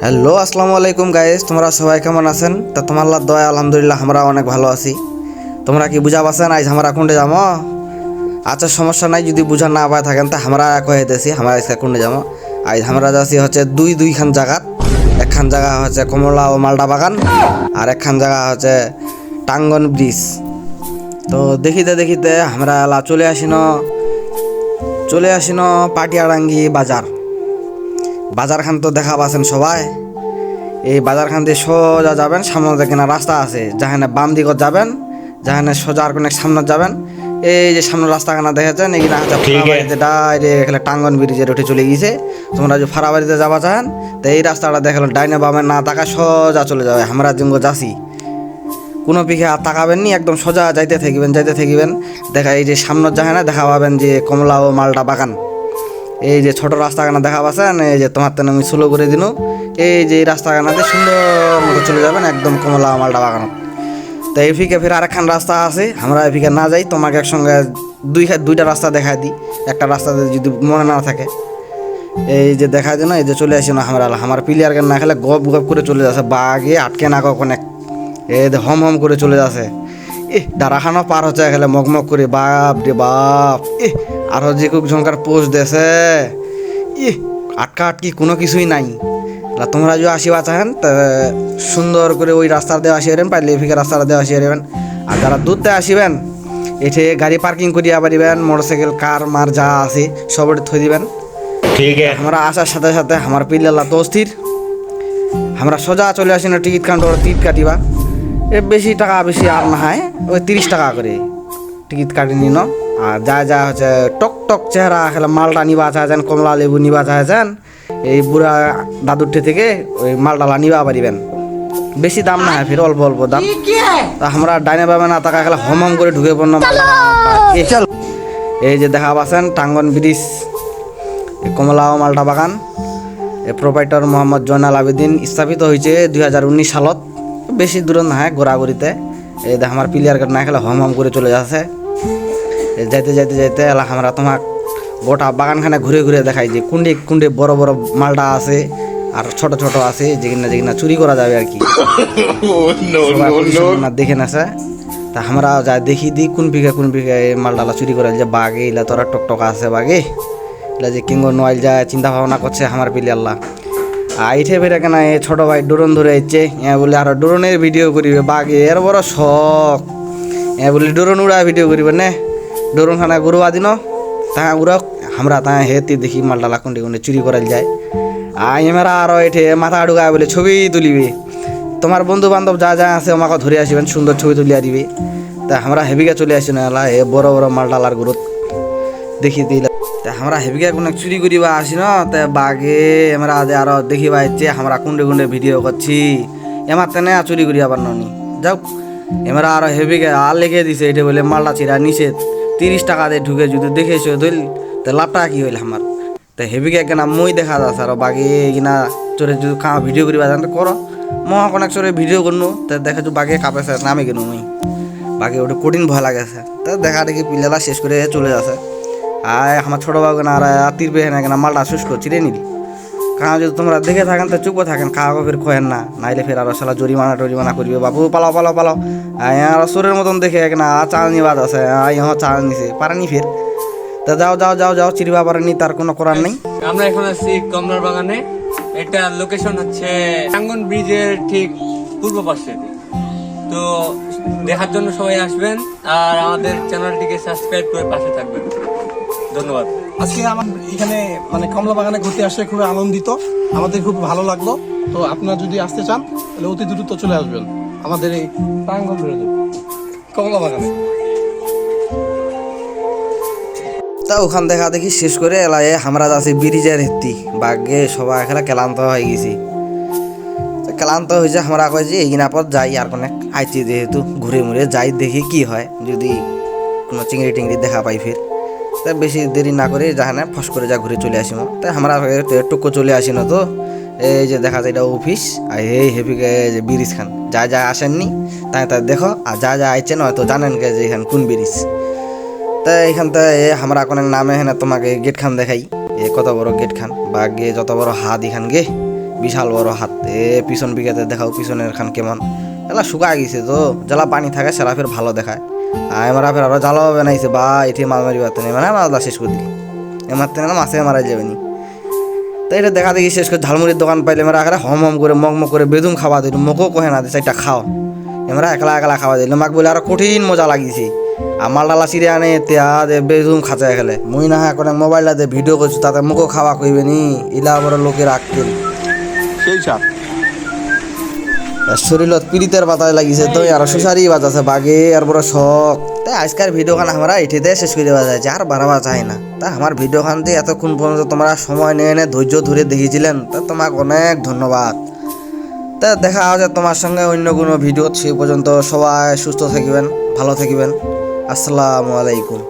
Hello, আসসালামু আলাইকুম guys. তোমরা সবাই কেমন আছেন? তা তোমার দয়া আলহামদুলিল্লাহ আমরা অনেক ভালো আছি। তোমরা কি বুঝা পাচ্ছেন আজ আমরা কোনটা যাবো? আচ্ছা, সমস্যা নাই, যদি বুঝা না পায় থাকেন তা আমরা কয়ে দিয়েছি আমরা আজকে কোনটা যাবো। আজ আমরা যাচ্ছি হচ্ছে দুইখান জায়গাত। একখান জায়গা হচ্ছে কমলা ও মালটা বাগান, আর একখান জায়গা হচ্ছে টাঙ্গন ব্রিজ। তো দেখিতে দেখিতে আমরা এলা চলে আসিন পাটিয়াডাঙ্গি বাজারখান তো দেখা পাচ্ছেন সবাই। এই বাজারখান দিয়ে সোজা যাবেন, সামনে দেখেন রাস্তা আছে, যেখানে বাম দিকত যাবেন, যেখানে সোজা আর কোনো সামনে যাবেন। এই যে সামনে রাস্তাখানা দেখেছেন, এইখানে হচ্ছে ফাড়াবাড়িতে ডাইরেক্ট এখানে টাঙ্গন ব্রিজের উঠে চলে গিয়েছে। তোমরা যে ফাড়াবাড়িতে যাবা চান তো এই রাস্তাটা দেখালেন, ডাইনে বামে না তাকা সোজা চলে যাবে। আমরা যেগুলো যাচ্ছি কোনো পিঠে আর তাকাবেন নি, একদম সোজা যাইতে থাকিবেন। দেখা এই যে সামনের যেখানে দেখা পাবেন যে কমলা ও মালটা বাগান। এই যে ছোট রাস্তাখানা দেখা পাচ্ছেন, এই যে তোমার তেন আমি স্লো করে দিন। এই যে এই রাস্তাখানাতে সুন্দর মতো চলে যাবেন একদম কমলা মালটা বাগান। তো এফিকে ফের আরেকখান রাস্তা আছে, আমরা এফিকে না যাই, তোমাকে একসঙ্গে দুইটা রাস্তা দেখাই দিই। একটা রাস্তাতে যদি মনে না থাকে এই যে দেখা দিন, এই যে চলে আসি না আমার প্লেয়ার গান না খেলে গপ গপ করে চলে যাচ্ছে, বাঘে আটকে না কখনো এই হম হম করে চলে যাচ্ছে। দাঁড়াখানো পার হচ্ছে খেলে মগমগ করে, বাপ রে বাপ। আরো যে খুব ঝঙ্কার পোস্ট দেছে, আটকি কোনো কিছুই নাই। তোমরা যদি আসিবা চাহেন তা সুন্দর করে ওই রাস্তা দিয়ে আসিয়ে দেবেন, পাইলে এফিকে রাস্তাটা দিয়ে আসিয়ে দেবেন। আর যারা দূরতে আসিবেন এঠে গাড়ি পার্কিং করিয়া পারিবেন, মোটরসাইকেল কার মার যা আছে সব থই দিবেন। ঠিক আছে, আমরা আসার সাথে সাথে আমার পিল্লা তো অস্থির, আমরা সোজা চলে আসি না টিকিট কাউন্টার, টিকিট কাটিবা। বেশি টাকা বেশি আর না হয়, ওই 30 টাকা করে টিকিট কাটি নিন। আর যা হচ্ছে টক চেহারা খেলে মালটা নিবা চাইছেন, কমলা লেবু নিবা চাইছেন, এই বুড়া দাদুরটি থেকে ওই মালটালা নিবা পারিবেন। বেশি দাম না হয়, ফের অল্প অল্প দাম। তা আমরা ডাইনে বামে না টাকা খেলে হম করে ঢুকে পড়লাম। এই যে দেখা পাচ্ছেন টাঙ্গন ব্রিজ, কমলা ও মালটা বাগান। এই প্রোপাইটার মোহাম্মদ জয়নাল আবেদিন স্থাপিত হয়েছে 2019 সালত। বেশি দূর না হয় ঘোরাঘুরিতে। এই দেখ আমার প্লেয়ার না খেলে হম করে চলে যাচ্ছে। যাইতে এলা আমরা তোমাক গোটা বাগানখানে ঘুরে ঘুরে দেখাই যে কুন্ডে বড় বড় মালটা আছে আর ছোট আছে, যেখানে চুরি করা যাবে আর কি। দেখে নেছে তা আমরা যা দেখি দিই কোন বিঘা এই মালডালা চুরি করা যে বাঘে ইলা তোরা টকটকা আছে, বাঘে ইলা যে কিঙ্গ নোয়াইল যায় চিন্তা ভাবনা করছে আমার প্লেয়ারলা। আইঠে ফেরে কেনা এ ছোট ভাই ড্রোন ধরে আইছে, বলে আর ড্রোনের ভিডিও করিবে, বাঘে এর বড় শখ। বলে ড্রোন উড়া ভিডিও করিবে নে, ড্রোন খানা ঘুরবা দিন তা উড়ক, আমরা তা হেতি দেখি মালডালা কোনটি চুরি করাল যায়। এমেরা আরো এঠে মাথা ঢুকায় বলে ছবি তুলিবে। তোমার বন্ধু বান্ধব যা আছে আমাকে ধরে আসবেন, সুন্দর ছবি তুলিয়া দিবে। তা আমরা হেভিকে চলে আসি না এলা, এ বড় মালডালার গ্রোথ দেখি দিল। তা আমরা হেভিকে কোনো চুরি করিবা আসি না, তা বাঘে আমরা আরো দেখিবা ইচ্ছে আমরা কুন্ডে ভিডিও করছি, এমার তেনে চুরি করিয়া পার নি যাও। এমারা আরো হেভিকে আর লিখে দিছে এটা বলে মালটা চিরা নিষেধ, 30 টাকা দিয়ে ঢুকে যদি দেখেছো ধরল তা লাভটা কি হইল আমার। তা হেভিকে কেনা মই দেখা যাচ্ছে আর বাঘে কিনা চোরে যদি খাওয়া ভিডিও করিবা জানতে করো, মহা অনেক চোরে ভিডিও করনু তা দেখে বাঘে কাঁপেছে নামে কেন মুই, বাঘে ওটা কঠিন ভয় লাগেছে। তা দেখা দেখি পিলেলা শেষ করে চলে যাচ্ছে। আর আমার ছোটো বাবু কেনা আর তীরবে না কেনা মালটা শুষ্ক চিরে নিলি। কারণ যদি তোমরা দেখে থাকেন তো চুপ থাকেন, খাওয়া ফের খোয়েন না, নাইলে ফের আরো সালা জরিমানা করবে, বাবু পালাও। আর সোরের মতন দেখে কেনা চালনি বাদ আছে, চাল নিছে পারেনি ফের। তা যাও চিরিবা পারেনি, তার কোনো করার নেই। আমরা এখন আছি কমলার বাগানে। এটা লোকেশন হচ্ছে টাঙ্গন ব্রিজের ঠিক পূর্ব পাশে। তো দেখার জন্য সবাই আসবেন আর আমাদের চ্যানেলটিকে সাবস্ক্রাইব করে পাশে থাকবেন। ধন্যবাদ। আজকে আমার এখানে মানে কমলা বাগানে ঘুরতে আসে খুবই আনন্দিত, আমাদের খুব ভালো লাগলো। তো আপনারা যদি আসতে চান তাহলে অতি দ্রুত চলে আসবেন আমাদের এই টাঙ্গন ব্রিজে কমলা বাগানে। তা ওখান দেখা দেখি শেষ করে এলায় আমরা যাচ্ছি ব্রিজের হেতি, বাঘে সবাই খেলা ক্লান্ত হয়ে গেছি। ক্লান্ত হয়েছে আমরা কয়েছি এইগিনা পর যাই আর কোনো আইছি, যেহেতু ঘুরে মুড়ে যাই দেখি কি হয়, যদি কোনো চিংড়ি টিংড়ি দেখা পাই ফের। তা বেশি দেরি না করে যাহানে ফস করে যা ঘুরে চলে আসি। তাই আমরা টুকু চলে আসি না। তো এই যে দেখা যায় এটা অফিস, আর এই হেপিকে যে ব্রিজ খান যা আসেননি তাই দেখো, আর যা আইছেন হয়তো জানেন কে যে এখান কোন ব্রিজ। তাই এখানটা আমরা কোনো নামে হ্যাঁ তোমাকে গেট খান দেখাই, এ কত বড় গেট খান, বা গে যত বড় হাত এখান গে বিশাল বড় হাত পিছন বিঘাতে দেখাও পিছনের খান কেমন এলা শুকা গেছে তো জ্বালা পানি থাকে সেরা ফের ভালো দেখায় আর এমারা ফের আরো জ্বালাও বানাইছে বা এটি মাছ মারি পারতেন মানে মাছলা শেষ করে দিলি এমারতে না মাছে মারা যাবে নি তো এটা দেখা দেখি শেষ করে ঝালমুড়ির দোকান পাইলে এমারা আগে হম হম করে মগ করে বেদুম খাওয়া দিল মকও কহে না দিছে এটা খাও এমারা একলা একলা খাওয়া দিল মাক বলে আরো কঠিন মজা লাগিয়েছে আমার ডালা চিড়ে আনে তেয়া দে বেদুম খাঁচা খেলে মুই না এখন মোবাইলটা দিয়ে ভিডিও করছি তাতে মুখও খাওয়া কইবে নি ইলা বড় লোকের আক্কেল সেই সাপ শরীরত পীড়িতের পাতায় লাগিছে তো আর সুসারি বাজাছে বাগে আর বড় শখ তাই আজকের ভিডিও খান আমরা এটিতে শেষ করে দেওয়া যায় আর বাড়াবা যায় না তা আমার ভিডিও খান দিয়ে এতক্ষণ পর্যন্ত তোমরা সময় নিয়ে এনে ধৈর্য ধরে দেখিয়েছিলেন তা তোমাকে অনেক ধন্যবাদ তা দেখা হবে তোমার সঙ্গে অন্য কোনো ভিডিও সে পর্যন্ত সবাই সুস্থ থাকবেন ভালো থাকবেন আসসালামু আলাইকুম।